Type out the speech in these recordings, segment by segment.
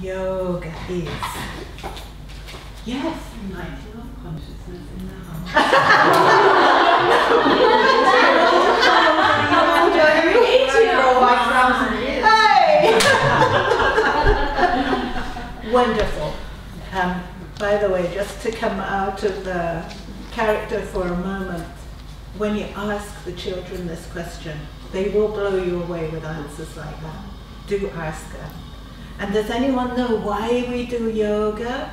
yoga is. Yes? Lighting of consciousness in the heart. Hey! Wonderful. By the way, just to come out of the character for a moment, when you ask the children this question, they will blow you away with answers like that. Do ask them. And does anyone know why we do yoga?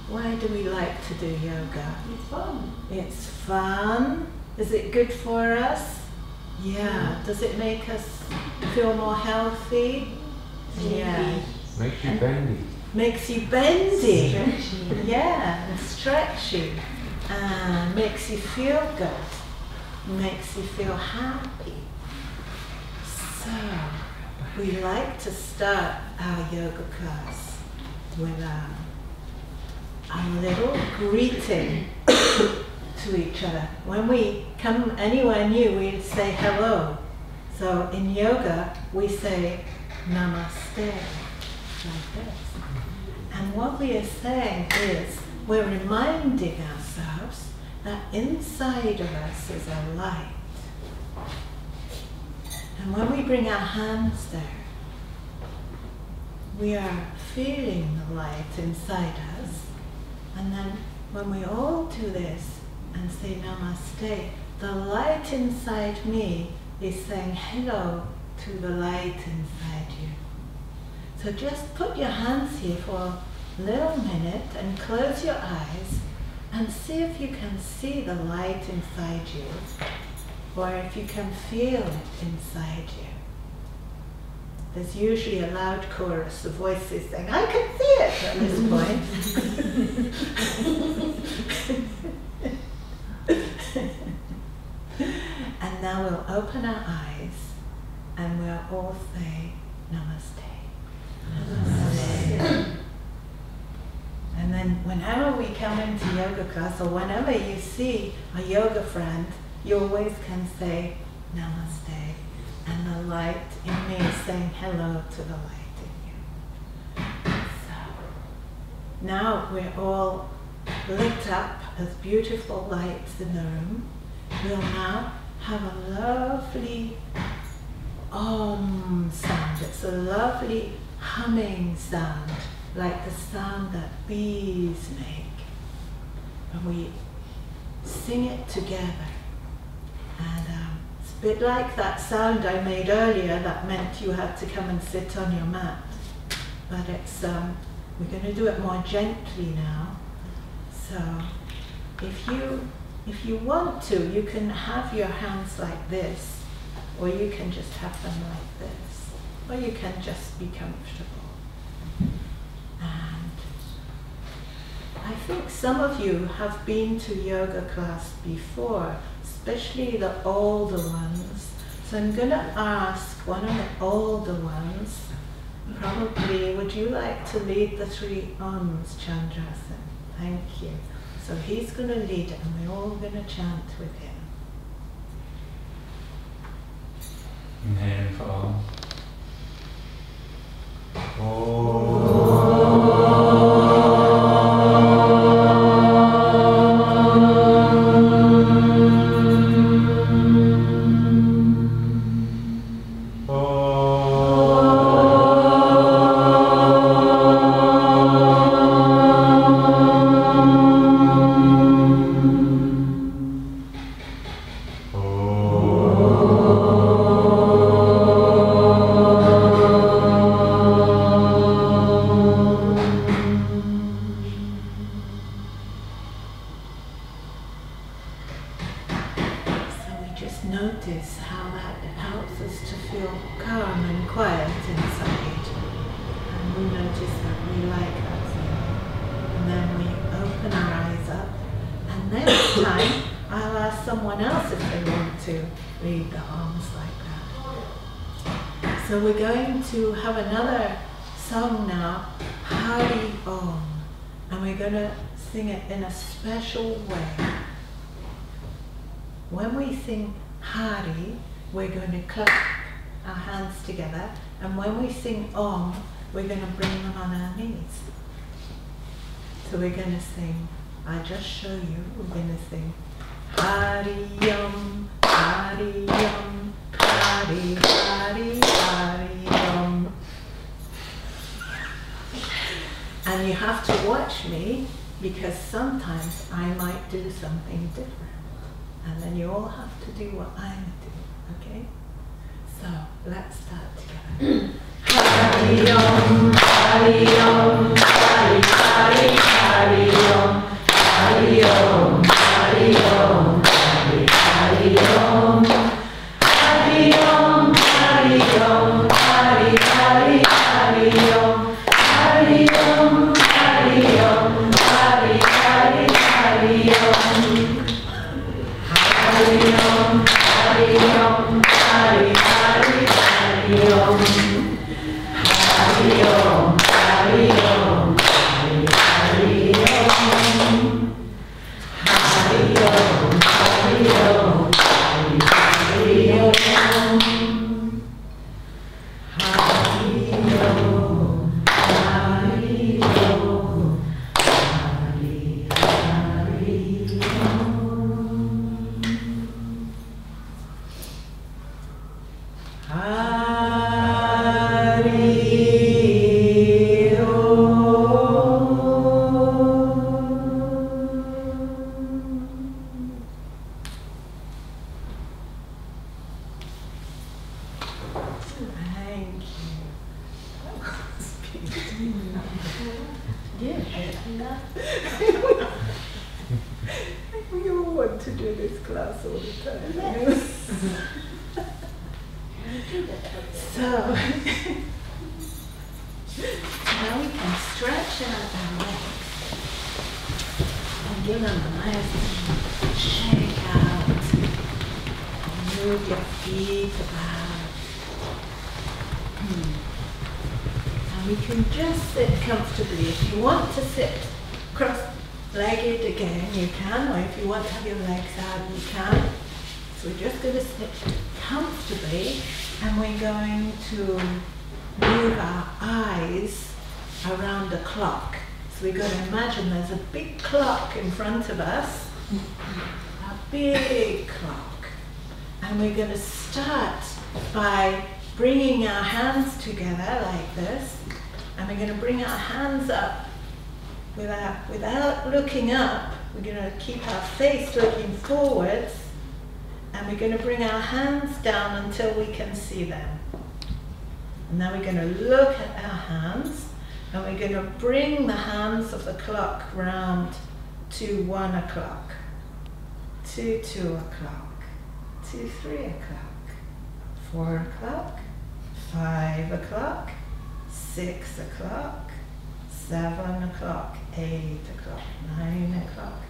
Why do we like to do yoga? It's fun. It's fun. Is it good for us? Yeah. Does it make us feel more healthy? Yeah. Makes you bendy. Makes you bendy. Stretchy. Yeah, and stretchy. And makes you feel good. Makes you feel happy. So, we like to start our yoga class with a little greeting to each other. When we come anywhere new, we say hello. So in yoga, we say Namaste, like this. And what we are saying is, we're reminding ourselves that inside of us is a light. And when we bring our hands there, we are feeling the light inside us. And then when we all do this and say Namaste, the light inside me is saying hello to the light inside you. So just put your hands here for a little minute and close your eyes and see if you can see the light inside you, or if you can feel it inside you. There's usually a loud chorus of voices saying, I can see it at this point. And now we'll open our eyes and we'll all say Namaste. Namaste. And then whenever we come into yoga class, or whenever you see a yoga friend, you always can say Namaste. And the light in me is saying hello to the light in you. So, now we're all lit up as beautiful lights in the room. We'll now have a lovely Om sound. It's a lovely humming sound, like the sound that bees make. And we sing it together. And it's a bit like that sound I made earlier that meant you had to come and sit on your mat. But it's we're going to do it more gently now. So if you want to, you can have your hands like this, or you can just have them like this, or you can just be comfortable. And I think some of you have been to yoga class before, especially the older ones. So I'm going to ask one of the older ones, probably, would you like to lead the 3 Oms, Chandrasen? Thank you. So he's going to lead it, and we're all going to chant with him. Inhale for Om. Notice how that helps us to feel calm and quiet inside. And we notice that we like that feeling. And then we open our eyes up. And next time, I'll ask someone else if they want to read the Oms like that. So we're going to have another song now, Hari Om. And we're going to sing it in a special way. When we sing Hari, we're going to clap our hands together, and when we sing Om, we're going to bring them on our knees. So we're going to sing, I'll just show you, we're going to sing Hari Om, Hari Om, Hari Hari Hari Om. And you have to watch me because sometimes I might do something different. And then you all have to do what I'm doing, okay? So let's start together. Hari Om, Hari Om, Hari Hari Hari Om, Hari Om, Hari Om, Hari Hari Om, Hari Om, Hari Om, Hari Hari Hari Om, Hari Om, Hari Om, Hari Hari Hari Om. Hari Om, Hari Om, Hari Hari Hari Om. Hari Om, Hari Om, Hari Hari Om. Hari Om, Hari Om, Hari Hari Om. Hari Om, Hari Om, Hari Hari Om. We all want to do this class all the time. Yes. So now we can stretch out our legs and give them a nice shake out. Move your feet about. And we can just sit comfortably. If you want to sit cross-legged again, you can, or if you want to have your legs out, you can. So we're just going to sit comfortably, and we're going to move our eyes around the clock. So we're going to imagine there's a big clock in front of us, a big clock. And we're going to start by bringing our hands together like this, and we're going to bring our hands up without looking up. We're going to keep our face looking forwards, and we're going to bring our hands down until we can see them. And now we're going to look at our hands, and we're going to bring the hands of the clock round to 1 o'clock, to 2 o'clock, to 3 o'clock, 4 o'clock, 5 o'clock, 6 o'clock, 7 o'clock, 8 o'clock, 9 o'clock,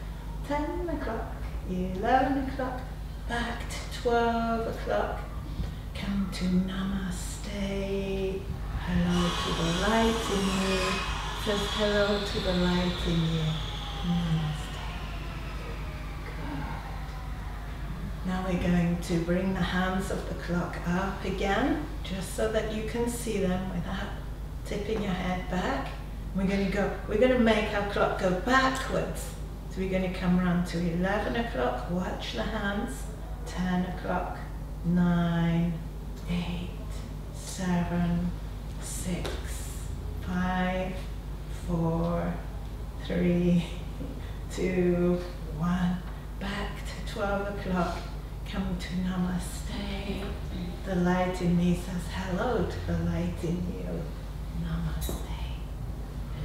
10 o'clock, 11 o'clock, back to 12 o'clock. Come to Namaste. Hello to the light in you. Says hello to the light in you. Namaste. Good. Now we're going to bring the hands of the clock up again, just so that you can see them without tipping your head back. We're going to make our clock go backwards. So we're going to come around to 11 o'clock, watch the hands, 10 o'clock, 9, 8, 7, 6, 5, 4, 3, 2, 1. Back to 12 o'clock, come to Namaste. The light in me says hello to the light in you. Namaste.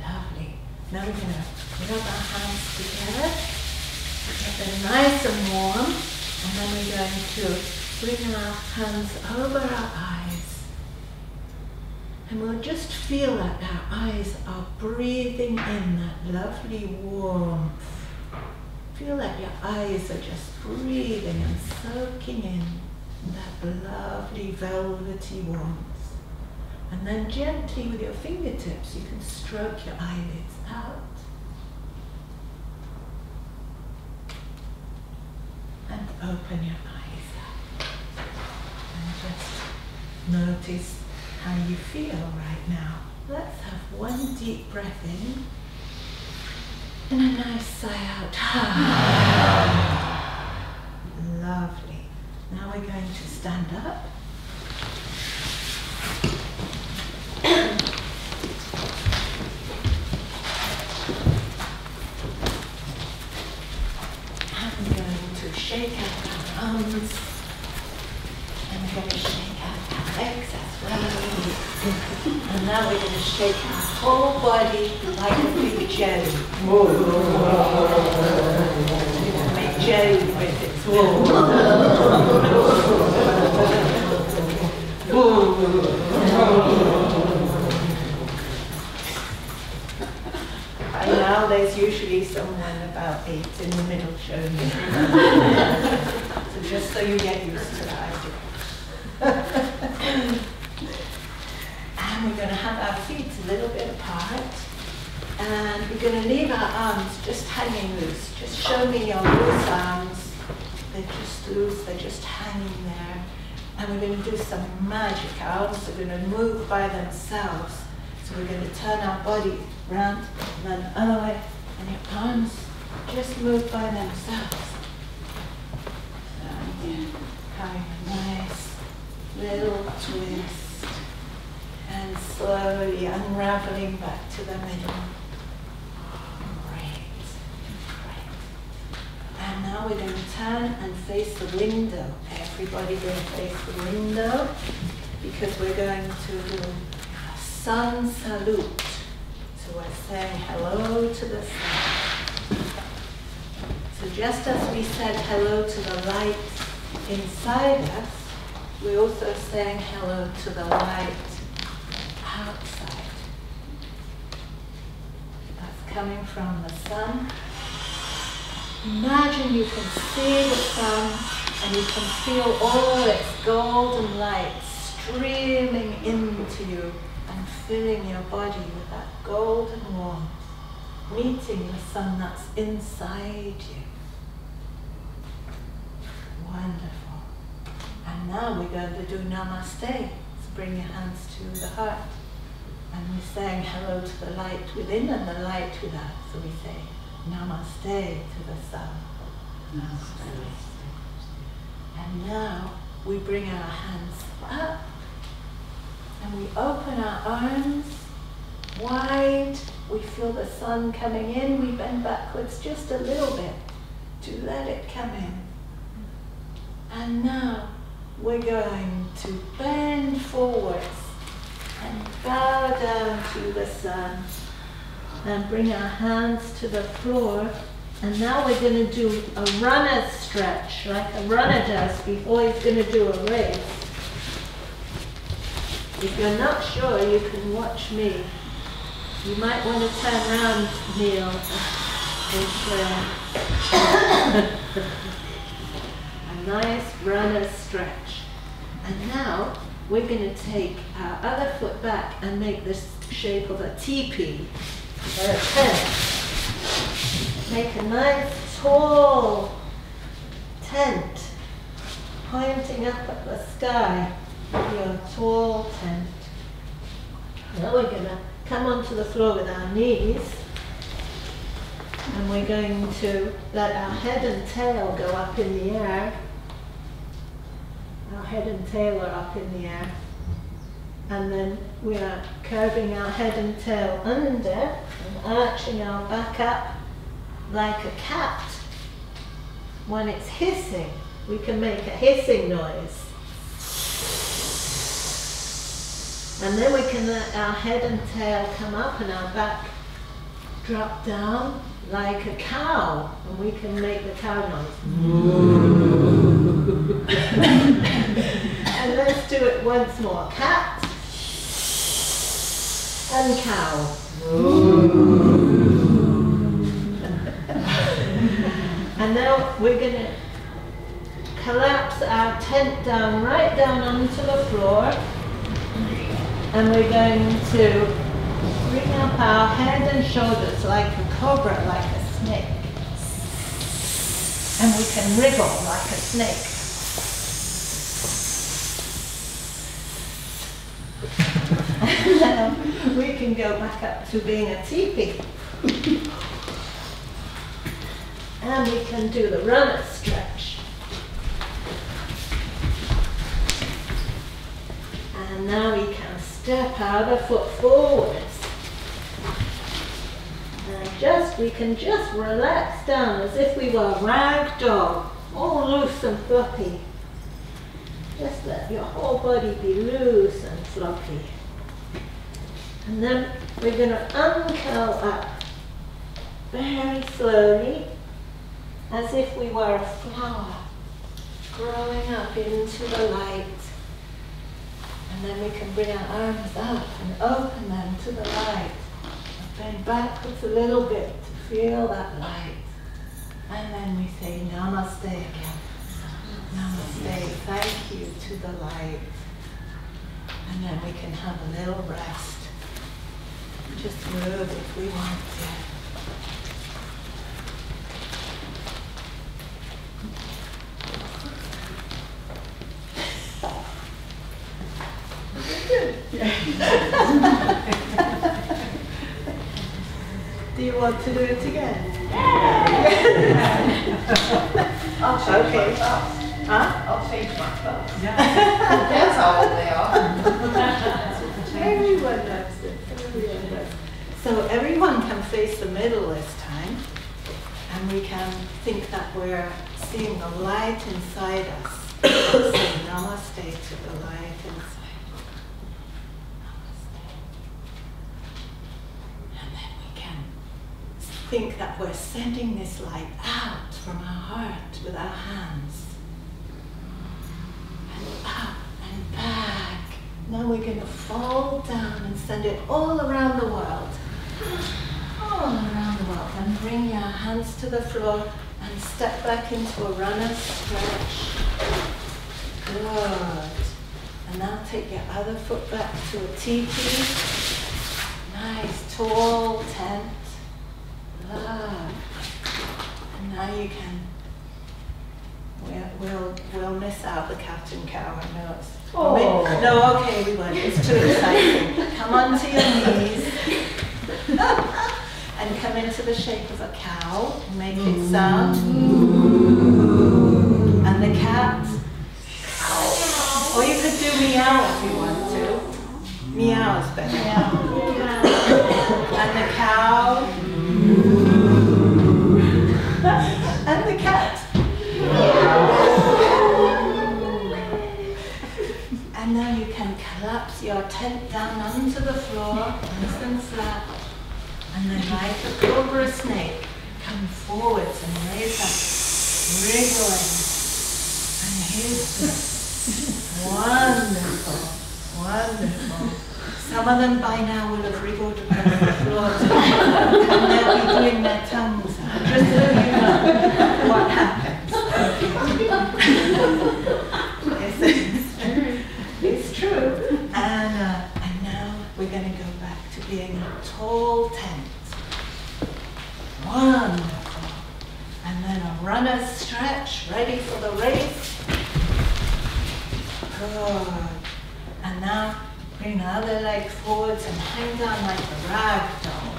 Lovely. Now we're going to rub our hands together, get them nice and warm, and then we're going to bring our hands over our eyes. And we'll just feel that our eyes are breathing in that lovely warmth. Feel that your eyes are just breathing and soaking in that lovely velvety warmth. And then gently with your fingertips, you can stroke your eyelids out. And open your eyes up. And just notice how you feel right now. Let's one deep breath in and a nice sigh out. Lovely. Now we're going to stand up. I'm going to shake out our arms. And we're going to shake out our legs as well. And now we're going to shake our whole body like a big jelly. Make jelly with its And now there's usually someone about 8 in the middle showing you. So just so you get used to that idea. And we're going to have our feet a little bit apart. And we're going to leave our arms just hanging loose. Just show me your loose arms. They're just loose, they're just hanging there. And we're going to do some magic. Our arms are going to move by themselves. So we're going to turn our body round and then other way. And your arms just move by themselves. And having a nice little twist. And slowly unraveling back to the middle. And now we're going to turn and face the window. Everybody going to face the window because we're going to do a sun salute. So we're saying hello to the sun. So just as we said hello to the light inside us, we're also saying hello to the light outside. That's coming from the sun. Imagine you can see the sun and you can feel all its golden light streaming into you and filling your body with that golden warmth, meeting the sun that's inside you. Wonderful. And now we're going to do Namaste. So bring your hands to the heart. And we're saying hello to the light within and the light without. So we say, Namaste to the sun. Namaste. And now we bring our hands up and we open our arms wide. We feel the sun coming in. We bend backwards just a little bit to let it come in. And now we're going to bend forwards and bow down to the sun. And bring our hands to the floor. And now we're going to do a runner's stretch, like a runner does before he's going to do a race. If you're not sure, you can watch me. You might want to turn around, Neil, a nice runner's stretch. And now we're going to take our other foot back and make this shape of a teepee. Or a tent. Make a nice tall tent pointing up at the sky with your tall tent. Now we're going to come onto the floor with our knees and we're going to let our head and tail go up in the air. Our head and tail are up in the air. And then we are curving our head and tail under and arching our back up like a cat. When it's hissing, we can make a hissing noise. And then we can let our head and tail come up and our back drop down like a cow. And we can make the cow noise. And let's do it once more. Cat. And cow. And now we're going to collapse our tent down, right down onto the floor. And we're going to bring up our head and shoulders like a cobra, like a snake. And we can wriggle like a snake. And we can go back up to being a teepee. And we can do the runner stretch. And now we can step our foot forwards. And we can just relax down as if we were a rag doll, all loose and floppy. Just let your whole body be loose and floppy. And then we're going to uncurl up very slowly, as if we were a flower growing up into the light. And then we can bring our arms up and open them to the light. Bend backwards a little bit to feel that light. And then we say Namaste again. Namaste, thank you to the light. And then we can have a little rest. Just move if we want to. Do you want to do it again? I'll change my clothes. Huh? I'll change my clothes. That's how old they are. Everyone does it. Everyone does. So everyone can face the middle this time. And we can think that we're seeing the light inside us. Say Namaste to the light inside. Think that we're sending this light out from our heart with our hands. And up and back. Now we're going to fall down and send it all around the world. All around the world. And bring your hands to the floor and step back into a runner stretch. Good. And now take your other foot back to a teepee. Nice tall tent. And now you can, we'll miss out the cat and cow, I know it's, no, okay, we won't, it's too exciting. Come onto your knees and come into the shape of a cow, make it sound. And the cat, or you could do meow if you want to. Meow is better. And the cow. And the cat. And now you can collapse your tent down onto the floor, nice and flat. And then like a cobra snake, come forwards and raise up, wriggling. And here's this. Wonderful, wonderful. Some of them by now will have wriggled across the floor too, and they'll be doing their tongues out, just so you know what happens. It's true. And now we're going to go back to being a tall tent. Wonderful. And then a runner stretch, ready for the race. Good. And now bring the other leg forwards and hang down like a rag doll.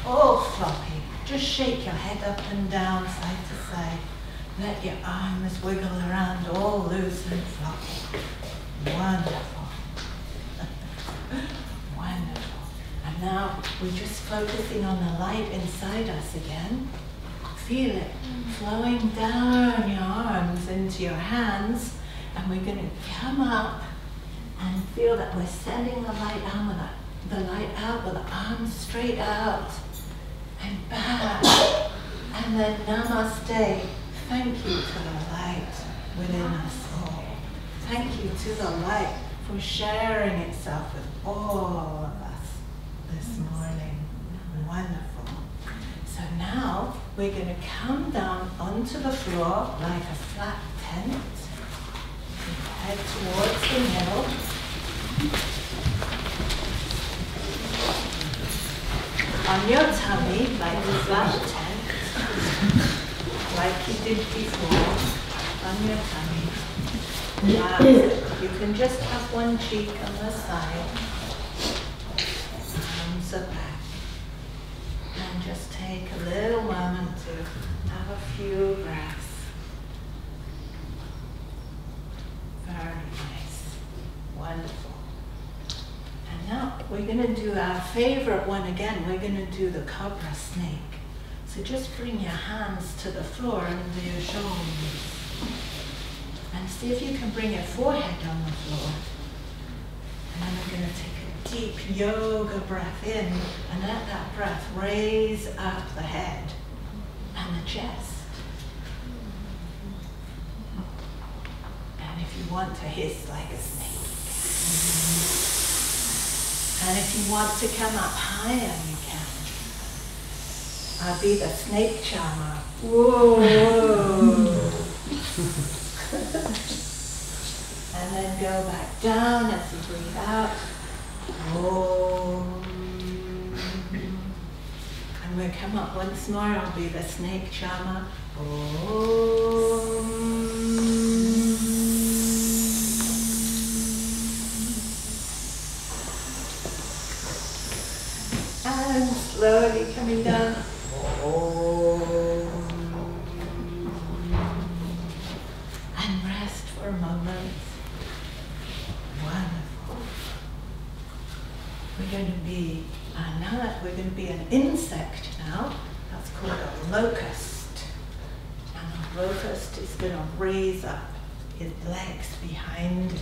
All floppy. Just shake your head up and down, side to side. Let your arms wiggle around all loose and floppy. Wonderful. Wonderful. And now we're just focusing on the light inside us again. Feel it flowing down your arms into your hands. And we're going to come up and feel that we're sending the light out with the arms straight out and back. And then Namaste. Thank you to the light within us all. Thank you to the light for sharing itself with all of us this morning. Wonderful. So now we're going to come down onto the floor like a flat tent. Head towards the middle. On your tummy, like a flat tent, like you did before, on your tummy. You can just have one cheek on the side. and just take a little moment to have a few breaths. Very nice. Wonderful. And now we're going to do our favorite one again. We're going to do the cobra snake. So just bring your hands to the floor under your shoulders. And see if you can bring your forehead on the floor. And then we're going to take a deep yoga breath in, and let that breath raise up the head and the chest. And if you want to hiss like a snake. And if you want to come up higher, you can. I'll be the snake charmer. Whoa! And then go back down as you breathe out. Om. And we'll come up once more. I'll be the snake charmer. Om. And slowly coming down. Om. And rest for a moment. Wonderful. We're going to be, we're going to be an insect now. That's called a locust. And a locust is going to raise up his legs behind him.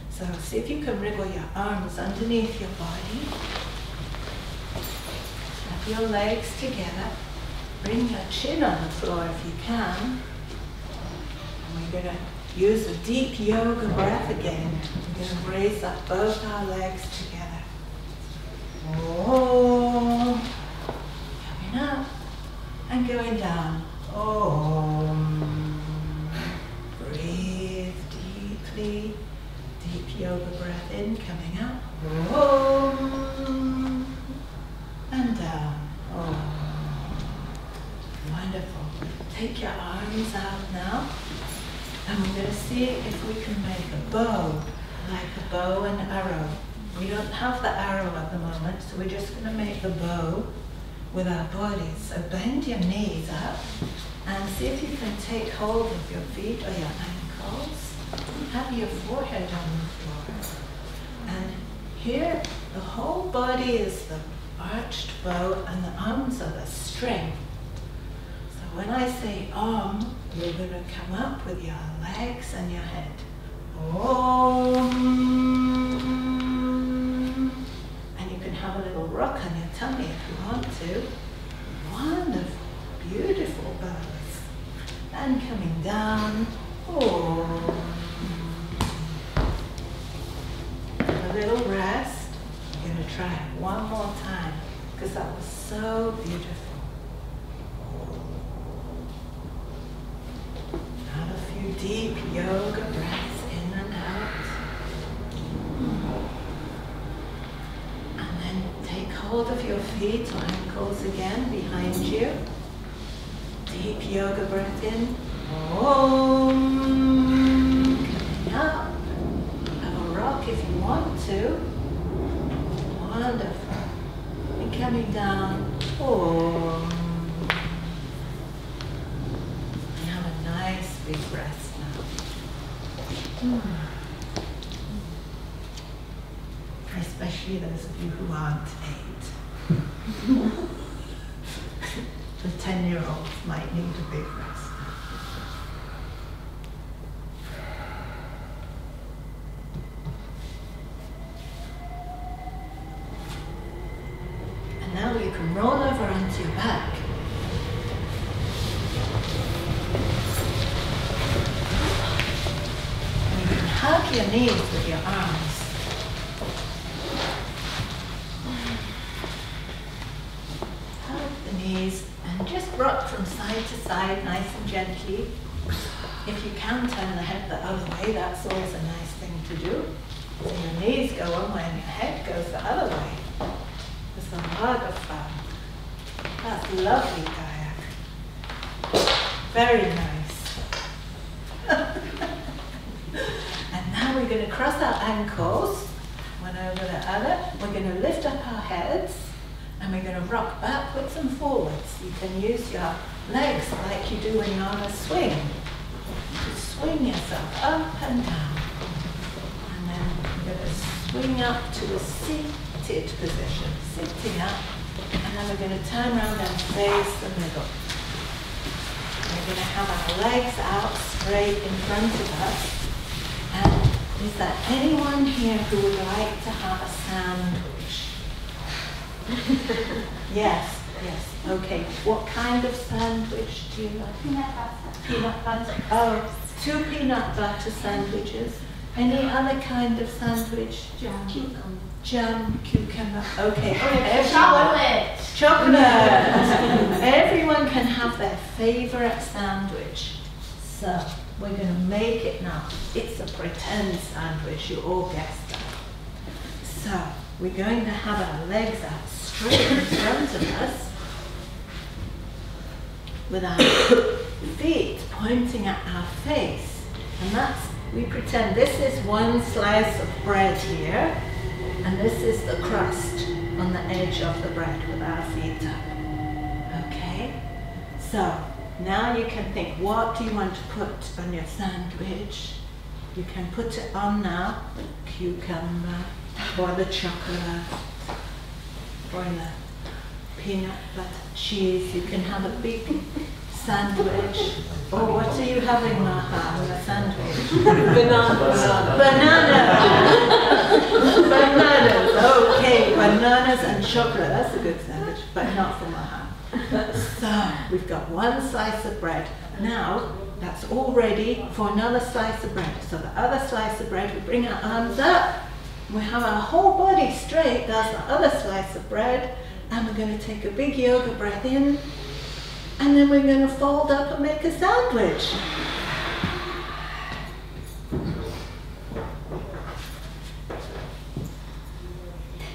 So see if you can wriggle your arms underneath your body. Have your legs together. Bring your chin on the floor if you can. And we're going to use a deep yoga breath again. We're going to raise up both our legs together. Om. Coming up and going down. Om. Breathe deeply. Deep yoga breath in, coming up. Om. And down. Om. Wonderful. Take your arms out now. And we're going to see if we can make a bow, like a bow and arrow. We don't have the arrow at the moment, so we're just going to make the bow with our bodies. So bend your knees up and see if you can take hold of your feet or your ankles. Have your forehead on the floor. And here, the whole body is the arched bow and the arms are the string. So when I say Om, you're going to come up with your legs and your head. Om. And you can have a little rock on your tummy if you want to. Wonderful, beautiful bows. And coming down. Om. A little rest. We're going to try it one more time because that was so beautiful. Have a few deep yoga breaths in and out. And then take hold of your feet or ankles again behind you. Deep yoga breath in. Om. Coming up. Have a rock if you want to. Wonderful. And coming down. Om. Nice big breath now. Especially those of you who aren't 8. The 10-year-olds might need a big rest. And now you can roll over onto your back. Hug your knees with your arms. Hug the knees and just rock from side to side nice and gently. If you can turn the head the other way, that's always a nice thing to do. So your knees go one way and your head goes the other way. It's a lot of fun. That's lovely, Gaia. Very nice. We're going to cross our ankles, one over the other. We're going to lift up our heads, and And we're going to rock backwards and forwards. You can use your legs like you do when you're on a swing. You swing yourself up and down. And then you're going to swing up to a seated position, sitting up. And then we're going to turn around and face the middle. We're going to have our legs out straight in front of us. And is there anyone here who would like to have a sandwich? Yes, yes. Okay. What kind of sandwich do you like? Peanut butter. Peanut butter. Oh, 2 peanut butter sandwiches. Any other kind of sandwich? Jam. Cucumber. Jam, cucumber. Okay. Chocolate. Chocolate. Everyone can have their favorite sandwich. So we're going to make it now. It's a pretend sandwich. You all guessed that. So we're going to have our legs out straight in front of us with our feet pointing at our face. And that's, we pretend this is one slice of bread here, and this is the crust on the edge of the bread with our feet up. Okay? So now you can think, what do you want to put on your sandwich? You can put it on now, the cucumber, or the chocolate, or the peanut butter, cheese. You can have a big sandwich. Or what are you having, Maha, on your sandwich? Banana. Bananas. Okay, bananas and chocolate. That's a good sandwich, but not for Maha. So we've got one slice of bread. Now that's all ready for another slice of bread. So the other slice of bread, we bring our arms up. We have our whole body straight. That's the other slice of bread. And we're going to take a big yoga breath in. And then we're going to fold up and make a sandwich.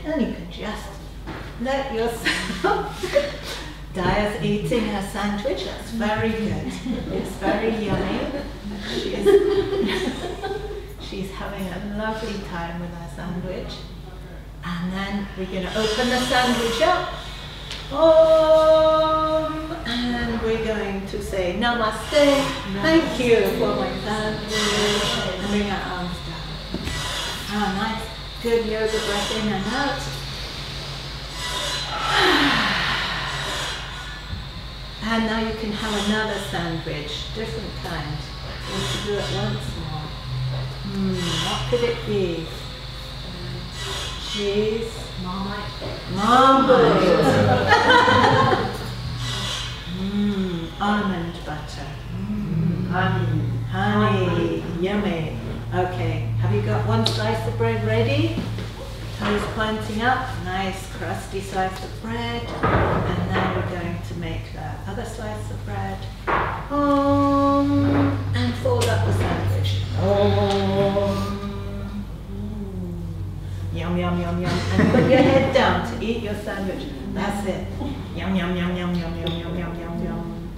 And you can just let yourself... Daya's eating her sandwich. That's very good. It's very yummy. She's having a lovely time with her sandwich. And then we're going to open the sandwich up. And we're going to say Namaste. Thank you for my sandwich. And bring our arms down. Oh, nice. Good yoga breath in and out. And now you can have another sandwich, different kind. Want to do it once more. What could it be? Cheese. Marmite. Almond butter. Honey. Yummy. Okay. Have you got one slice of bread ready? Toes pointing up. Nice crusty slice of bread. And now we're going to make the other slice of bread. And fold up the sandwich. Yum, yum, yum, yum. And put your head down to eat your sandwich. That's it. Yum, yum, yum, yum, yum, yum, yum, yum, yum, yum.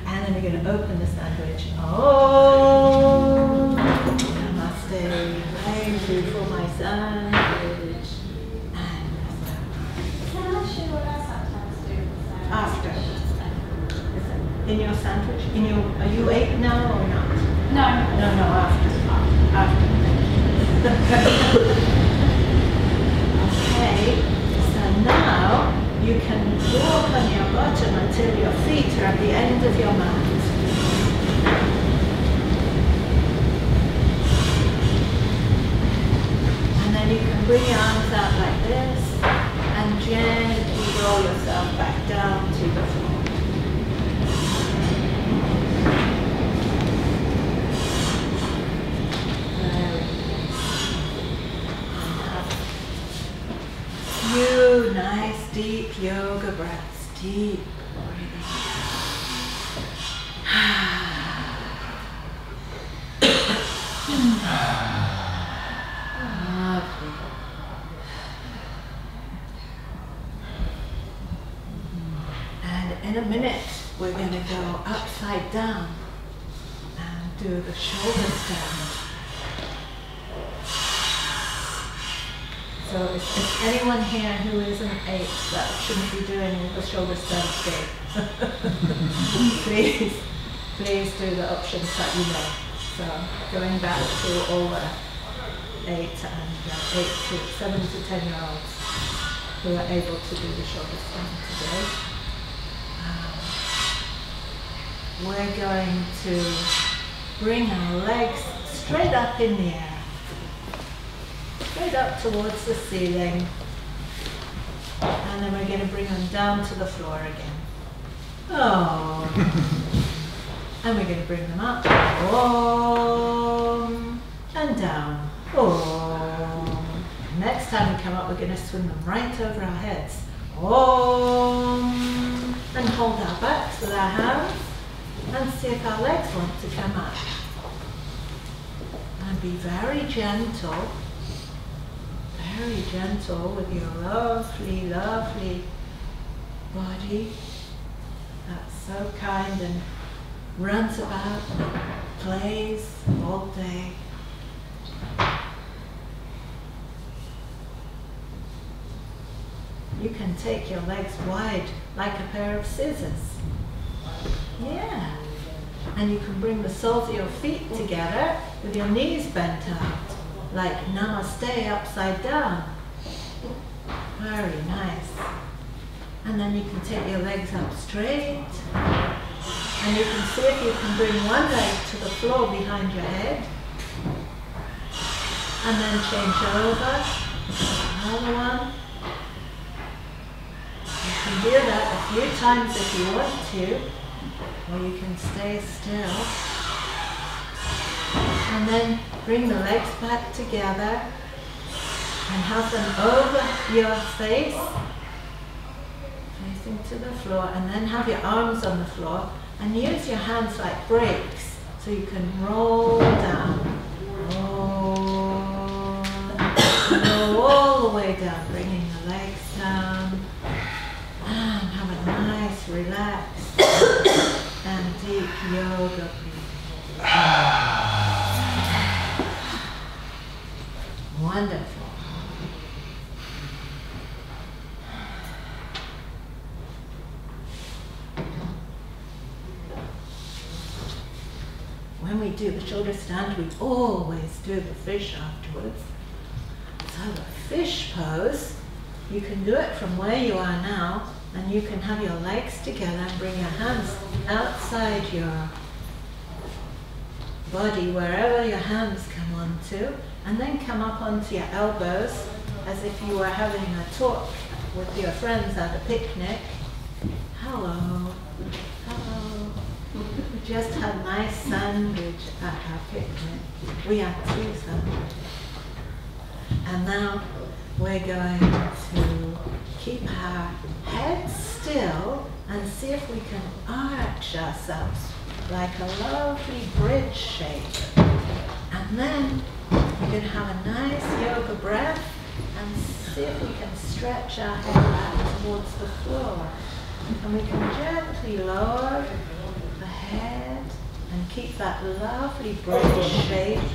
And then we're going to open the sandwich. Namaste. Thank you for my sandwich. And Can I ask you what I sometimes do with sandwich? after. In your sandwich? Are you ate now or not? No. No, after. Okay, so now you can walk on your bottom until your feet are at the end of your mat. And then you can bring your arms out like this and gently roll yourself back down to the floor. Few nice deep yoga breaths, deep breathing. Lovely. And in a minute, we're going to go upside down and do the shoulder stand. So if anyone here who is an 8 that shouldn't be doing all the shoulder stands big, please do the options that you know. So going back to all the 8 and 7 to 10-year-olds who are able to do the shoulder stand today. We're going to bring our legs straight up in the air, straight up towards the ceiling, and then we're going to bring them down to the floor again. Oh, and we're going to bring them up, Om, and down, Om. Next time we come up, we're going to swing them right over our heads, Om, and hold our backs with our hands, and see if our legs want to come up. And be very gentle with your lovely, lovely body that's so kind and runs about, plays all day. You can take your legs wide like a pair of scissors. Yeah. And you can bring the soles of your feet together with your knees bent out, like Namaste upside down. Very nice. And then you can take your legs up straight. And you can see if you can bring one leg to the floor behind your head. And then change over. Another one. You can do that a few times if you want to. Or you can stay still. And then bring the legs back together and have them over your face, facing to the floor, and then have your arms on the floor and use your hands like brakes so you can roll down. Roll, roll all the way down, bringing the legs down, and have a nice relaxed and deep yoga breathing. Wonderful. When we do the shoulder stand, we always do the fish afterwards. So the fish pose, you can do it from where you are now, and you can have your legs together and bring your hands outside your body, wherever your hands come onto, and then come up onto your elbows as if you were having a talk with your friends at a picnic. Hello, hello. We just had nice sandwich at our picnic. We had 2 sandwiches. And now we're going to keep our heads still and see if we can arch ourselves like a lovely bridge shape. And then we're going to have a nice yoga breath and see if we can stretch our head back towards the floor. And we can gently lower the head and keep that lovely bridge shape.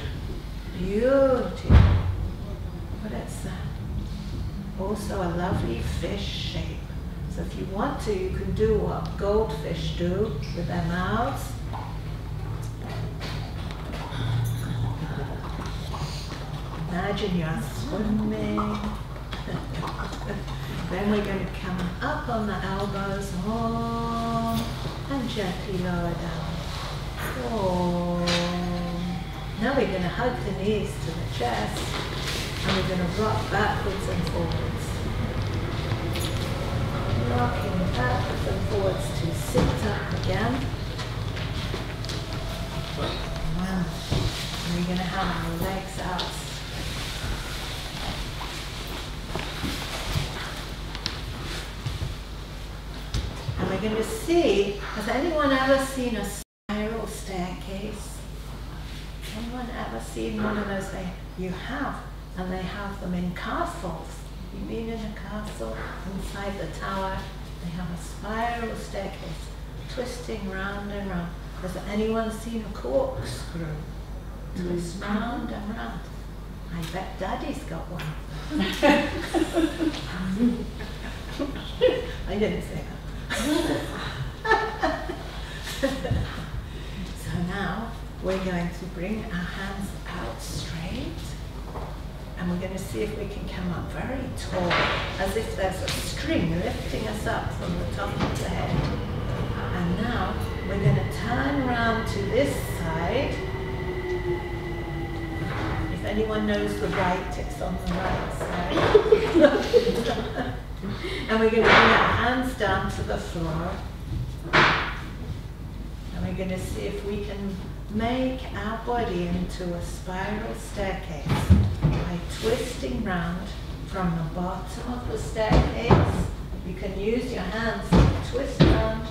Beauty. But it's also a lovely fish shape. So if you want to, you can do what goldfish do with their mouths. Imagine you're swimming. Then we're going to come up on the elbows, and gently lower down. Now we're going to hug the knees to the chest, and we're going to rock backwards and forwards. Rocking backwards and forwards to sit up again. Wow. And we're going to have our legs out. And we're going to see, has anyone ever seen a spiral staircase? Anyone ever seen one of those? You have, and they have them in castles. You've been in a castle, inside the tower, they have a spiral staircase, twisting round and round. Has anyone seen a corkscrew? Twist round and round. I bet Daddy's got one. I didn't say that. So now we're going to bring our hands out straight, and we're going to see if we can come up very tall, as if there's a string lifting us up from the top of the head. And now we're going to turn around to this side. If anyone knows the right, it's on the right side. And we're going to bring our hands down to the floor. And we're going to see if we can make our body into a spiral staircase by twisting round from the bottom of the staircase. You can use your hands to twist around.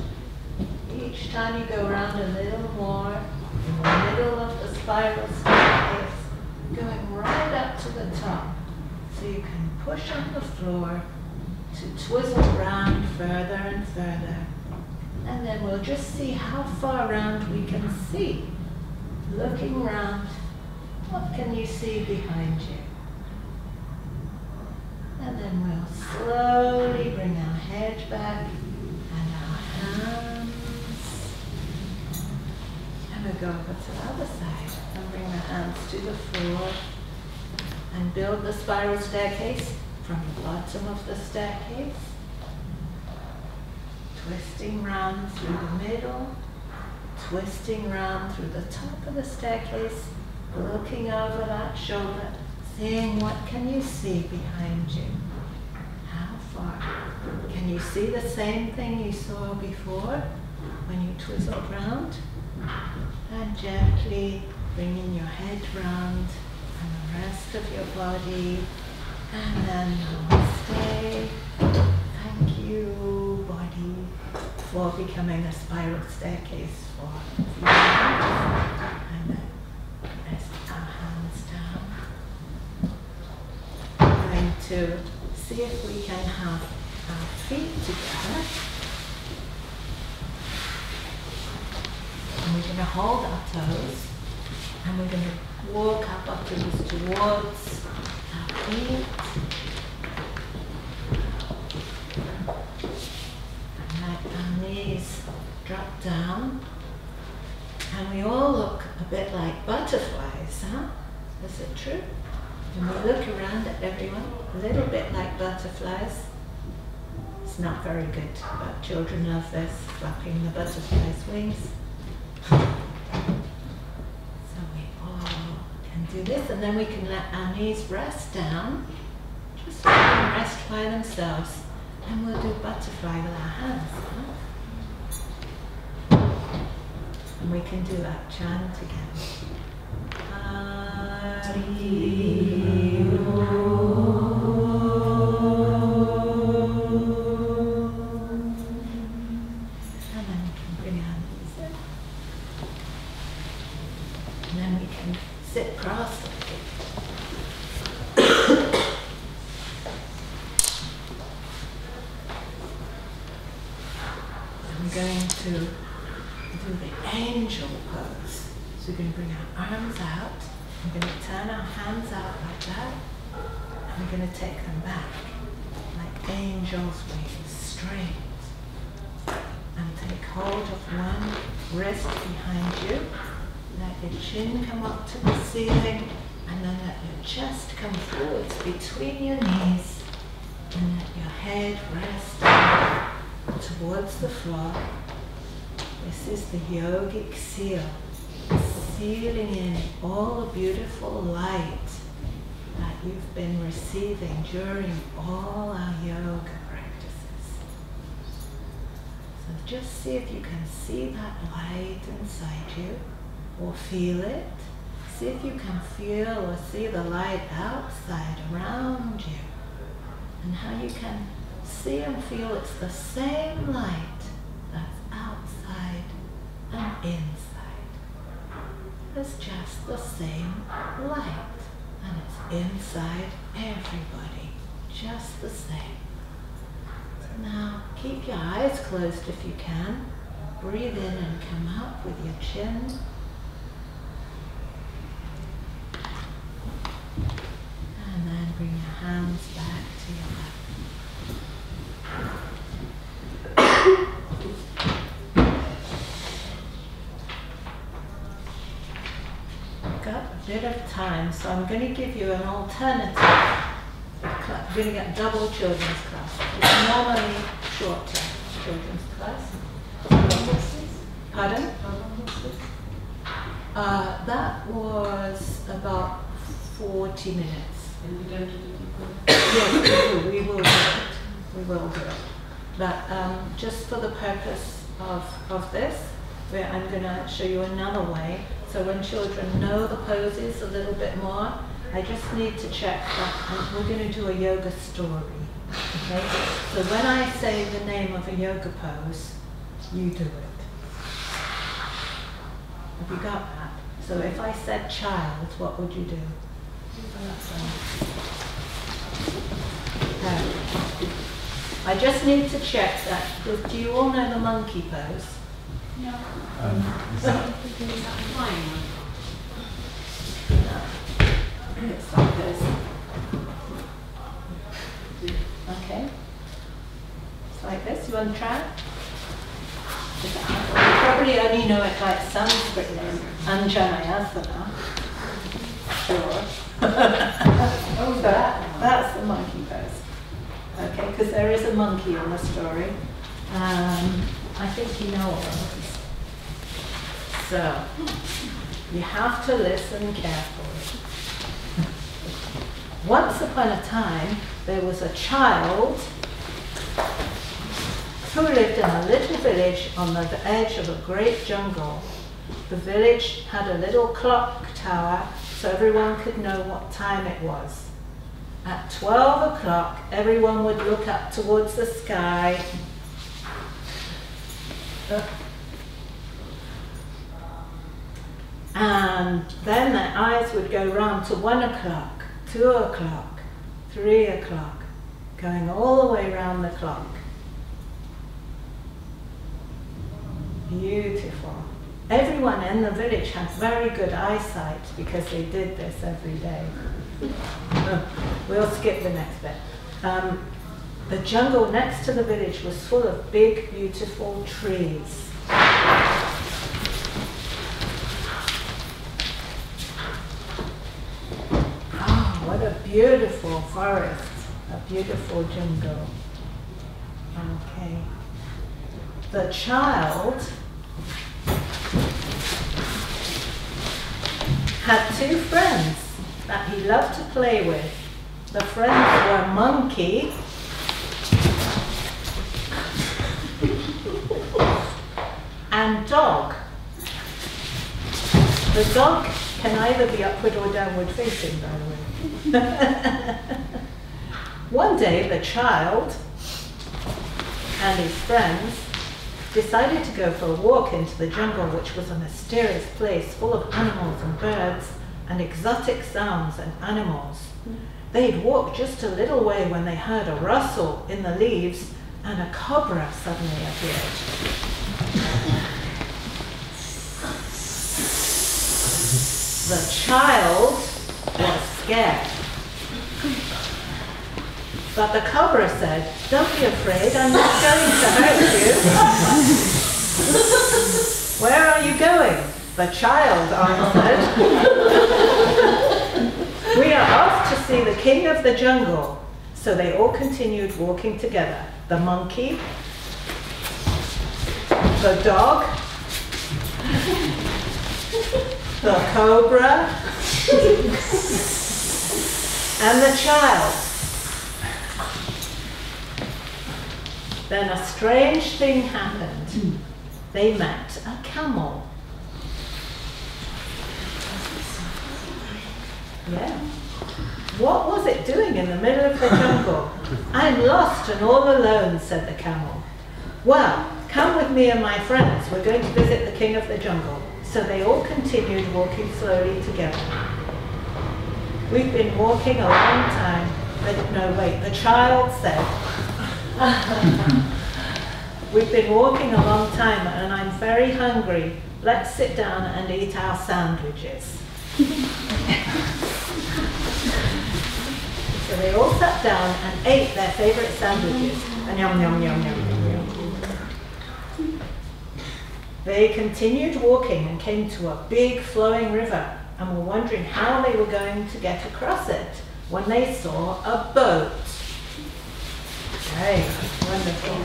Each time you go around a little more in the middle of the spiral staircase, going right up to the top, so you can push on the floor to twizzle around further and further. And then we'll just see how far around we can see. Looking around, what can you see behind you? And then we'll slowly bring our head back and our hands. And we'll go over to the other side and bring the hands to the floor and build the spiral staircase from the bottom of the staircase. Twisting round through the middle, twisting round through the top of the staircase, looking over that shoulder, seeing what can you see behind you. How far? Can you see the same thing you saw before when you twizzled round? And gently bringing your head round and the rest of your body. And then namaste. Thank you, body, for becoming a spiral staircase for a few minutes. And then rest our hands down. We're going to see if we can have our feet together. And we're going to hold our toes. And we're going to walk our buttocks towards our feet. Knees drop down, and we all look a bit like butterflies, huh? Is it true? When we look around at everyone, a little bit like butterflies. It's not very good, but children love this, flapping the butterfly's wings. So we all can do this, and then we can let our knees rest down, just let them rest by themselves. And we'll do butterfly with our hands. Huh? And we can do that chant again. Hari Om. And then we can bring our knees in. And then we can sit cross-legged. We're going to do the angel pose. So we're going to bring our arms out. We're going to turn our hands out like that. And we're going to take them back like angel's wings, straight. And take hold of one wrist behind you. Let your chin come up to the ceiling. And then let your chest come forwards between your knees. And let your head rest down towards the floor. This is the yogic seal, sealing in all the beautiful light that you've been receiving during all our yoga practices. So just see if you can see that light inside you, or feel it. See if you can feel or see the light outside around you, and how you can see and feel it's the same light that's outside and inside. It's just the same light, and it's inside everybody, just the same. So now keep your eyes closed if you can. Breathe in and come up with your chin. And then bring your hands back to your time, so I'm going to give you an alternative. You're going to get double children's class. It's normally shorter children's class. Pardon? That was about 40 minutes. And we don't do the Yes, we will do it. We will do it. But just for the purpose of this, I'm going to show you another way. So when children know the poses a little bit more, I just need to check that we're going to do a yoga story. Okay? So when I say the name of a yoga pose, you do it. Have you got that? So if I said child, what would you do? I just need to check that. Do you all know the monkey pose? No. Is that flying one. It's like this. Okay. It's like this. You want to try it? You probably only know it like Sanskrit name, Anjanayasana. Sure. Oh, that's the monkey pose. Okay, because there is a monkey in the story. I think you know all of this. So, you have to listen carefully. Once upon a time, there was a child who lived in a little village on the edge of a great jungle. The village had a little clock tower so everyone could know what time it was. At 12 o'clock, everyone would look up towards the sky. And then their eyes would go round to 1 o'clock, 2 o'clock, 3 o'clock, going all the way round the clock. Beautiful. Everyone in the village had very good eyesight because they did this every day. We'll skip the next bit. The jungle next to the village was full of big, beautiful trees. Oh, what a beautiful forest, a beautiful jungle. Okay. The child had 2 friends that he loved to play with. The friends were Monkey and Dog. The dog can either be upward or downward facing, by the way. One day, the child and his friends decided to go for a walk into the jungle, which was a mysterious place full of animals and birds and exotic sounds and animals. They'd walked just a little way when they heard a rustle in the leaves and a cobra suddenly appeared. The child was scared. But the cobra said, "Don't be afraid, I'm not going to hurt you." "Where are you going?" the child answered. "We are off to see the king of the jungle." So they all continued walking together. The monkey, the dog, the cobra, and the child. Then a strange thing happened. They met a camel. Yeah. What was it doing in the middle of the jungle? "I'm lost and all alone," said the camel. "Well, come with me and my friends. We're going to visit the king of the jungle." So they all continued walking slowly together. "We've been walking a long time." No, wait, the child said, "We've been walking a long time and I'm very hungry. Let's sit down and eat our sandwiches." So they all sat down and ate their favorite sandwiches. And yum, yum, yum, yum, yum, yum. They continued walking and came to a big flowing river. and were wondering how they were going to get across it when they saw a boat. Hey, wonderful.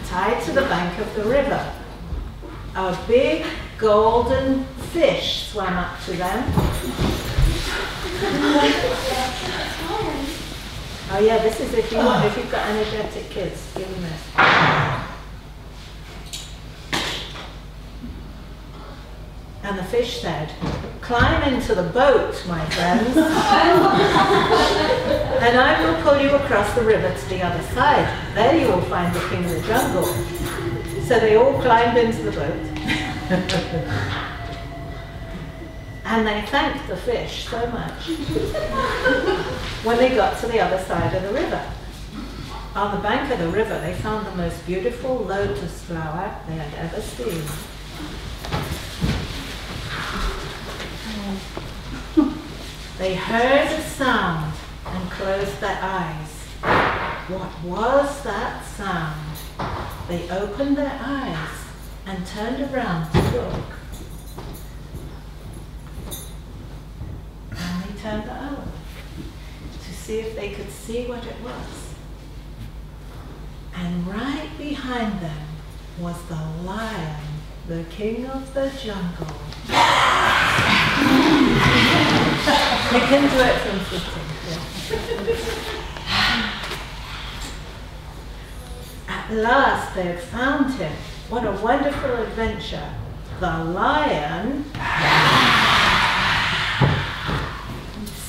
Tied to the bank of the river. A big golden fish swam up to them. Oh yeah, this is if you've got energetic kids, give them this. And the fish said, "Climb into the boat, my friends, and I will pull you across the river to the other side. There you will find the king of the jungle." So they all climbed into the boat. And they thanked the fish so much when they got to the other side of the river. On the bank of the river, they found the most beautiful lotus flower they had ever seen. They heard a sound and closed their eyes. What was that sound? They opened their eyes and turned around to look. And they turned over to see if they could see what it was. And right behind them was the lion, the king of the jungle. You can do it from sitting. Yeah. At last they had found him. What a wonderful adventure. The lion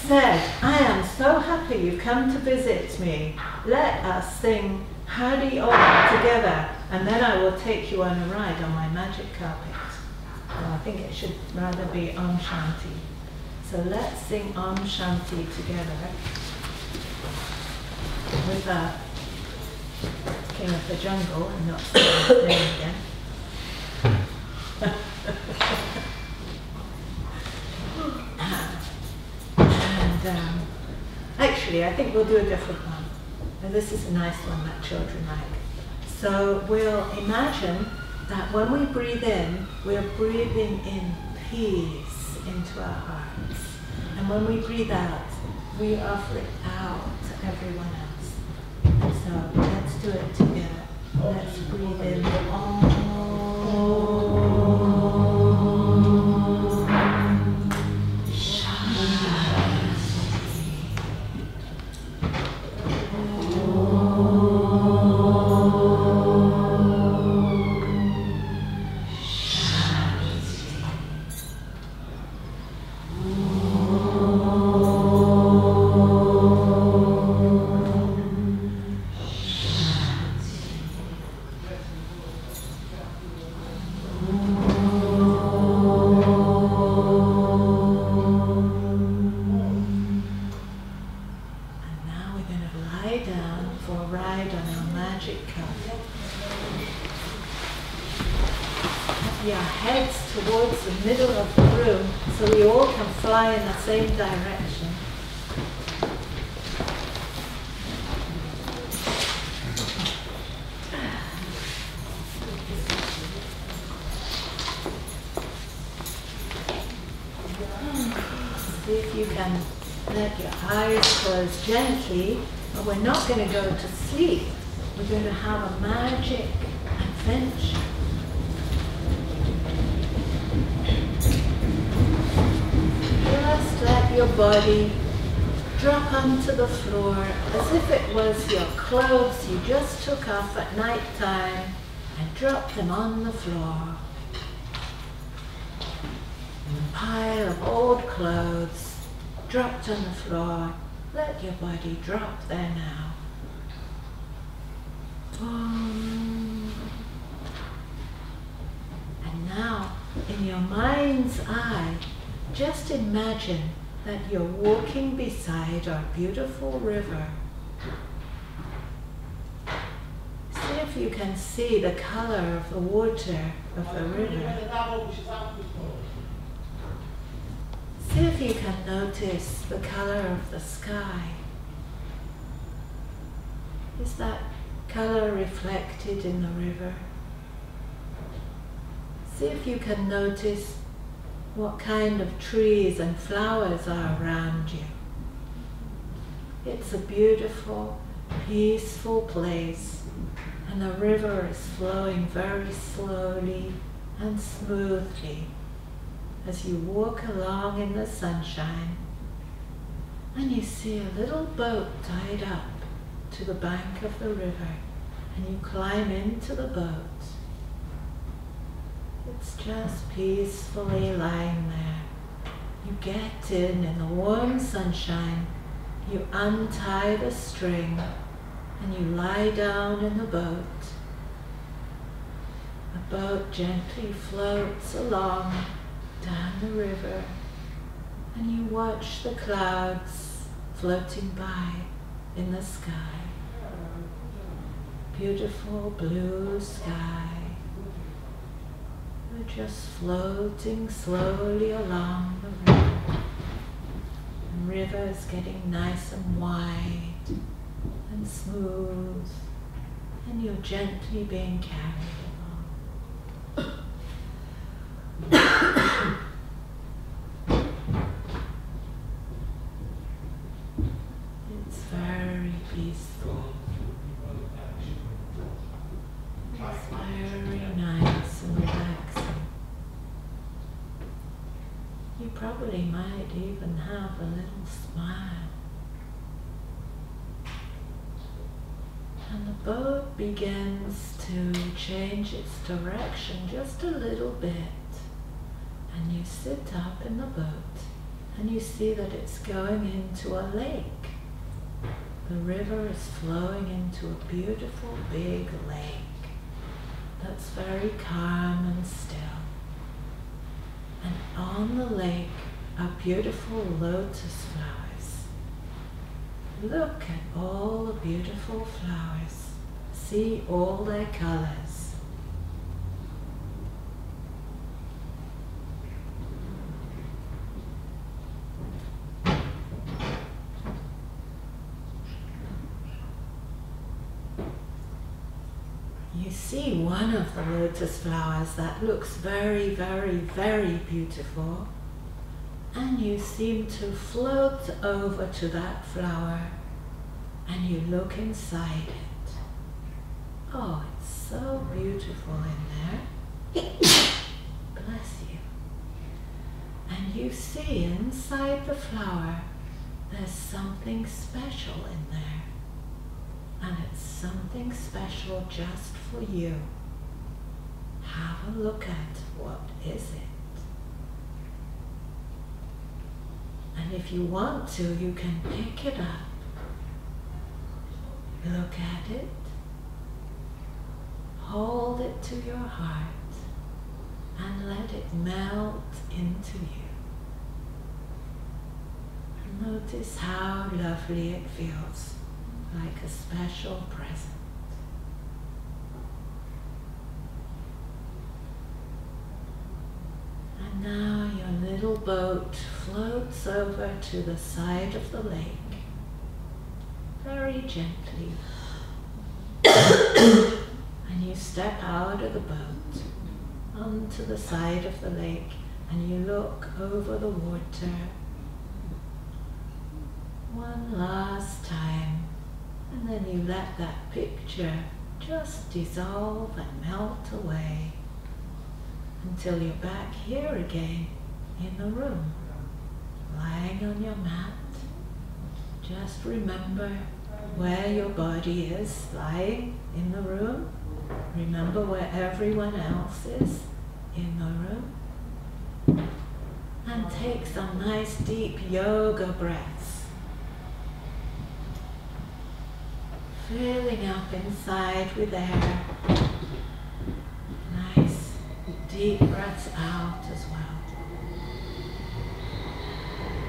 said, "I am so happy you've come to visit me. Let us sing Hari Om together, and then I will take you on a ride on my magic carpet." Well, I think it should rather be Om Shanti. So let's sing Om Shanti together with the king of the jungle and not say his name again. And actually, I think we'll do a different one. And this is a nice one that children like. So we'll imagine that when we breathe in, we're breathing in peace into our hearts. And when we breathe out, we offer it out to everyone else. And so let's do it together. Let's breathe in Om. Your heads towards the middle of the room so we all can fly in the same direction. See if you can let your eyes close gently, but we're not going to go to sleep. We're going to have a magic adventure. Just let your body drop onto the floor as if it was your clothes you just took off at night time and drop them on the floor. A pile of old clothes dropped on the floor. Let your body drop there now. And now, in your mind's eye, just imagine that you're walking beside our beautiful river. See if you can see the color of the water of the river. See if you can notice the color of the sky. Is that color reflected in the river? See if you can notice what kind of trees and flowers are around you. It's a beautiful, peaceful place, and the river is flowing very slowly and smoothly as you walk along in the sunshine, and you see a little boat tied up to the bank of the river, and you climb into the boat. It's just peacefully lying there. You get in the warm sunshine, you untie the string, and you lie down in the boat. The boat gently floats along down the river, and you watch the clouds floating by in the sky. Beautiful blue sky. We're just floating slowly along the river. The river is getting nice and wide and smooth, and you're gently being carried along. It's very peaceful. It's very nice and relaxing. You probably might even have a little smile. And the boat begins to change its direction just a little bit. And you sit up in the boat and you see that it's going into a lake. The river is flowing into a beautiful big lake that's very calm and still. And on the lake are beautiful lotus flowers. Look at all the beautiful flowers. See all their colors. You see one of the lotus flowers that looks very, very, very beautiful, and you seem to float over to that flower and you look inside it. Oh, it's so beautiful in there. Bless you. And you see inside the flower there's something special in there. And it's something special just for you. Have a look at what is it. And if you want to, you can pick it up. Look at it. Hold it to your heart and let it melt into you. And notice how lovely it feels, like a special present. And now your little boat floats over to the side of the lake, very gently. And you step out of the boat onto the side of the lake and you look over the water one last time, and then you let that picture just dissolve and melt away until you're back here again in the room, lying on your mat. Just remember where your body is lying in the room. Remember where everyone else is in the room. And take some nice deep yoga breaths. Filling up inside with air. Nice deep breaths out as well.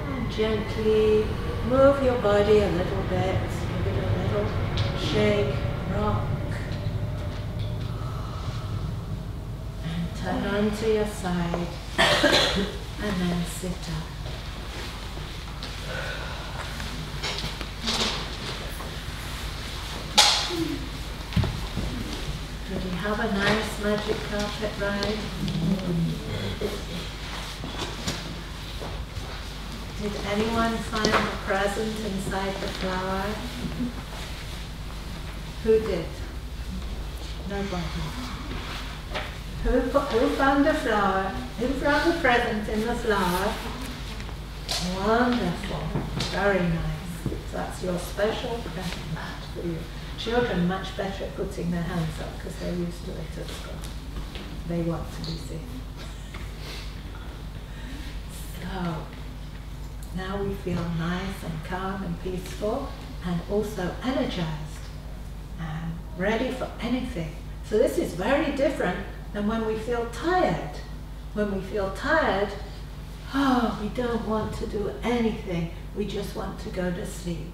And gently move your body a little bit. Give it a little shake, rock. And turn onto your side. And then sit up. Did you have a nice magic carpet ride? Did anyone find the present inside the flower? Who did? Nobody. Who found the flower? Who found the present in the flower? Wonderful. Very nice. So that's your special present for you. Children much better at putting their hands up because they're used to it at school. They want to be seen. So, now we feel nice and calm and peaceful and also energized and ready for anything. So this is very different than when we feel tired. When we feel tired, we don't want to do anything. We just want to go to sleep.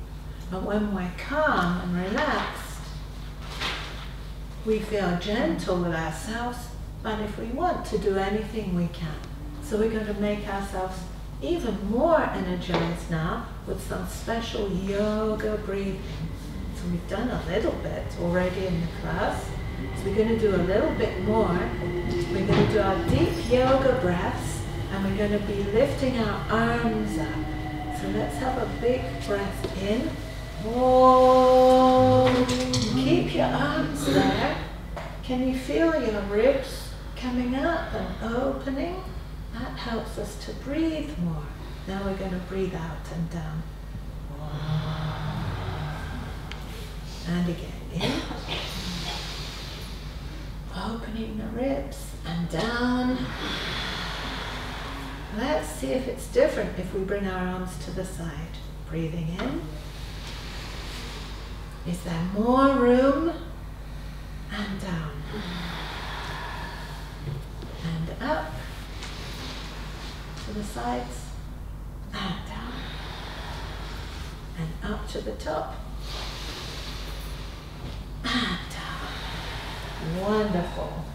But when we're calm and relaxed, we feel gentle with ourselves, but if we want to do anything, we can. So we're going to make ourselves even more energized now with some special yoga breathing. So we've done a little bit already in the class. So we're going to do a little bit more. We're going to do our deep yoga breaths, and we're going to be lifting our arms up. So let's have a big breath in. Oh, keep your arms there. Can you feel your ribs coming up and opening? That helps us to breathe more. Now we're going to breathe out and down. And again, in. Opening the ribs and down. Let's see if it's different if we bring our arms to the side. Breathing in. Is there more room? And down. And up. To the sides. And down. And up to the top. And down. Wonderful.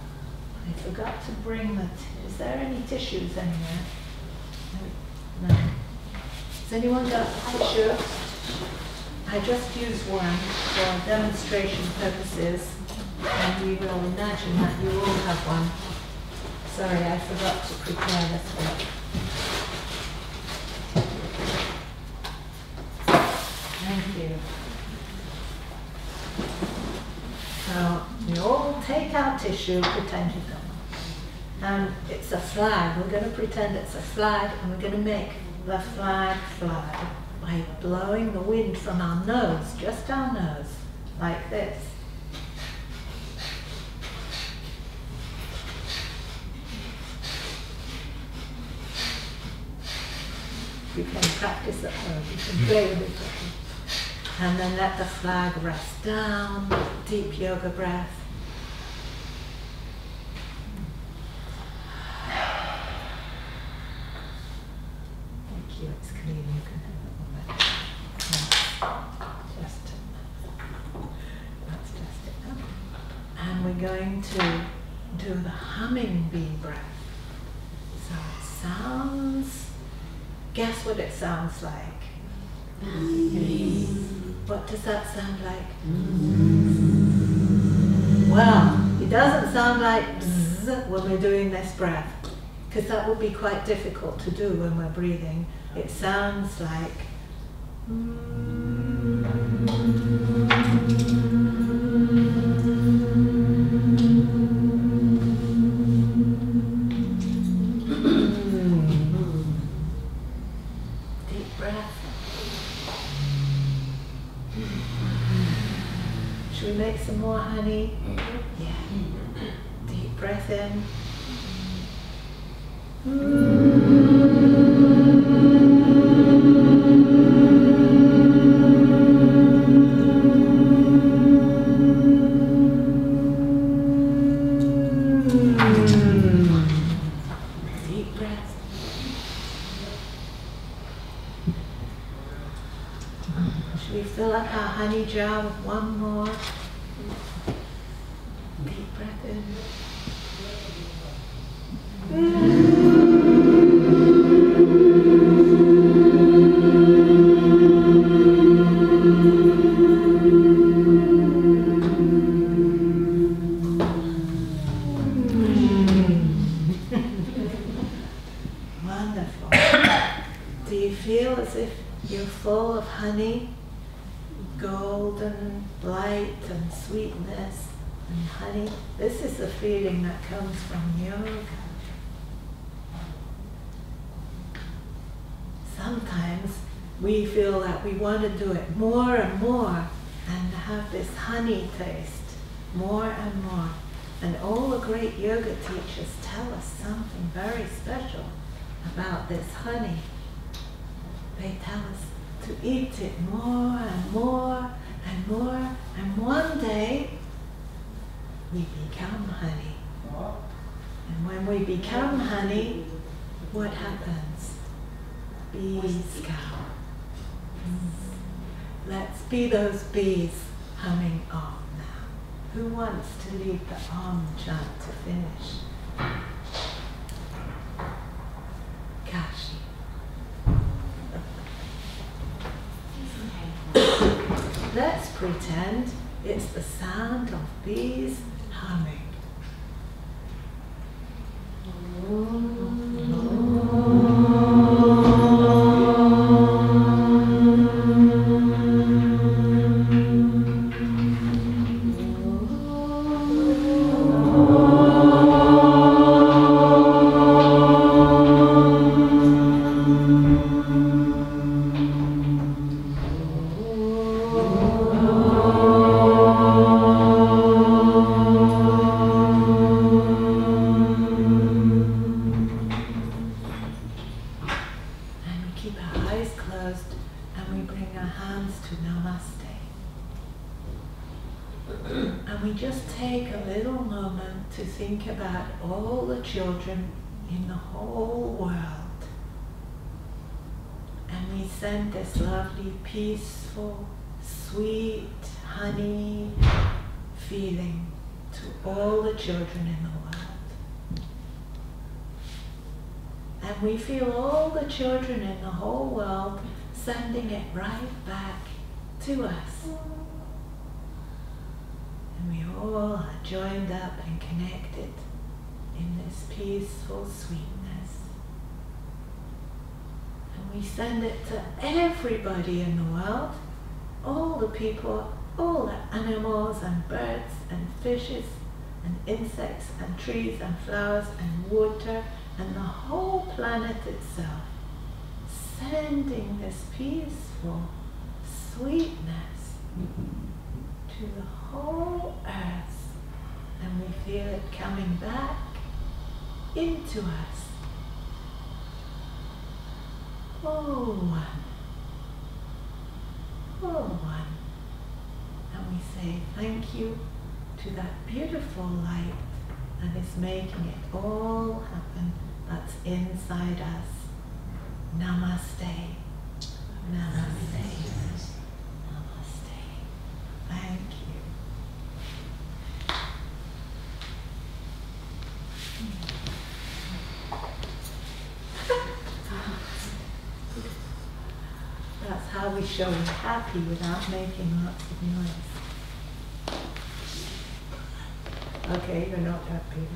I forgot to bring the... Is there any tissues anywhere? No. Has anyone got a tissue? I just used one for demonstration purposes, and we will imagine that you all have one. Sorry, I forgot to prepare this one. Thank you. So we all take our tissue, pretend you don't. And it's a flag. We're going to pretend it's a flag, and we're going to make the flag fly by blowing the wind from our nose, just our nose, like this. You can practice at home, you can play with it. And then let the flag rest down, deep yoga breath. Thank you, it's clean, you can have it all back. Let's test it out. And we're going to do the humming bee breath. So it sounds, guess what it sounds like? What does that sound like? Well, it doesn't sound like bzz when we're doing this breath, because that would be quite difficult to do when we're breathing. It sounds like deep breath. Should we make some more honey? Yeah. Deep breath in. Deep breath. Should we fill up our honey jar with one more? Deep breath in. Wonderful. Do you feel honey, golden light and sweetness and honey. This is the feeling that comes from yoga. Sometimes we feel that we want to do it more and more and have this honey taste more and more. And all the great yoga teachers tell us something very special about this honey. They tell us to eat it more and more and more, and one day we become honey. And when we become honey, what happens? Bees come. Let's be those bees humming Om now. Who wants to lead the Om chant to finish? Kashi. Let's pretend it's the sound of bees humming. Think about all the children in the whole world, and we send this lovely, peaceful, sweet, honey feeling to all the children in the world. And we feel all the children in the whole world sending it right back to us. And we all are joined up and connected in this peaceful sweetness. And we send it to everybody in the world, all the people, all the animals and birds and fishes and insects and trees and flowers and water and the whole planet itself, sending this peaceful sweetness to the whole earth, and we feel it coming back into us. Oh, one. Oh, one. And we say thank you to that beautiful light that is making it all happen, that's inside us. Namaste. Namaste. Namaste. Thank you. That's how we show we're happy without making lots of noise. Okay, you're not happy.